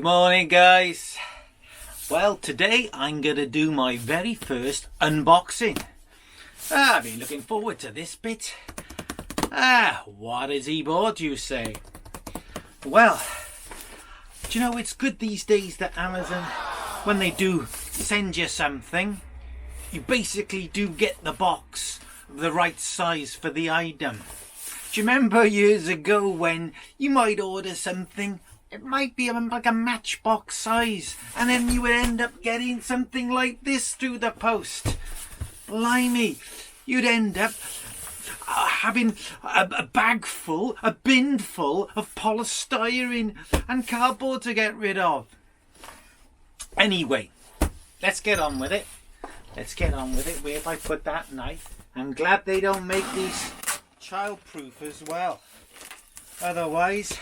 Good morning, guys. Well, today I'm going to do my very first unboxing. I've been looking forward to this bit. What has he bought, you say? Well, do you know, it's good these days that Amazon, when they do send you something, you basically do get the box the right size for the item. Do you remember years ago when you might order something, it might be like a matchbox size, and then you would end up getting something like this through the post? Blimey, you'd end up having a bag full, a bin full of polystyrene and cardboard to get rid of. Anyway, let's get on with it. Where have I put that knife? I'm glad they don't make these childproof as well. Otherwise,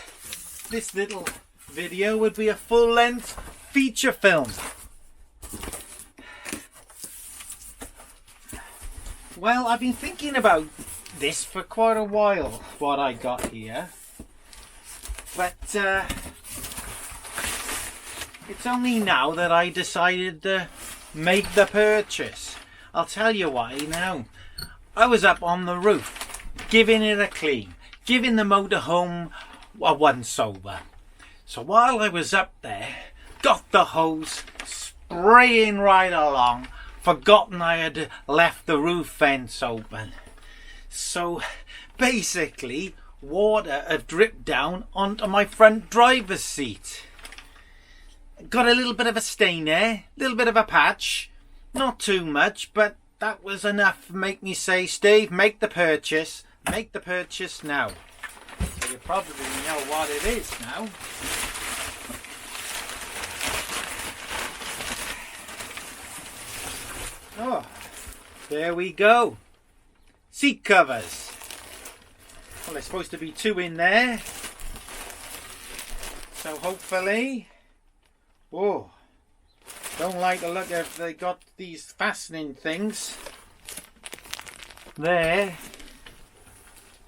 this little video would be a full-length feature film. Well, I've been thinking about this for quite a while, what I got here. But it's only now that I decided to make the purchase. I'll tell you why now. I was up on the roof, giving it a clean, giving the motorhome a once over. So while I was up there, got the hose spraying right along, forgotten I had left the roof vents open. So basically, water had dripped down onto my front driver's seat. Got a little bit of a stain there, a little bit of a patch, not too much, but that was enough to make me say, Steve, make the purchase now. So you probably know what it is now. Oh, there we go. Seat covers. Well, there's supposed to be 2 in there. So hopefully... Oh, don't like the look of they got these fastening things there.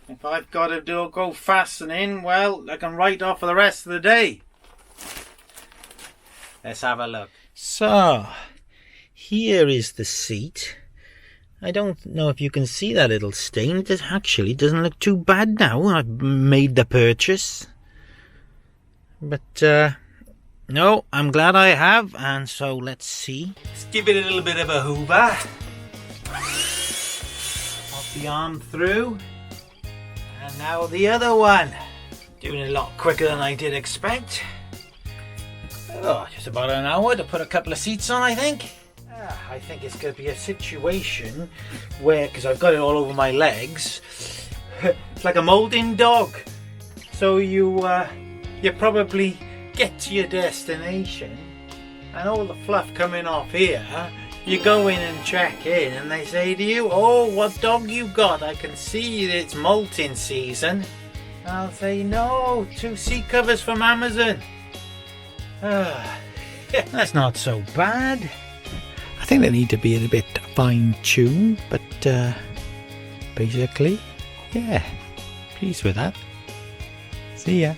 If I've got to go fastening, well, I can write off for the rest of the day. Let's have a look. So, here is the seat. I don't know if you can see that little stain. It actually doesn't look too bad now. I've made the purchase. But, no, I'm glad I have, and so let's see. Let's give it a little bit of a hoover. Pop the arm through. And now the other one. Doing it a lot quicker than I did expect. Oh, just about an hour to put a couple of seats on, I think. I think it's going to be a situation where, because I've got it all over my legs, it's like a molding dog. So you probably get to your destination and all the fluff coming off here, you go in and check in and they say to you, oh, what dog you got? I can see it's molting season. I'll say, no, 2 seat covers from Amazon. That's not so bad. I think they need to be a bit fine-tuned, but basically, yeah, pleased with that. See ya.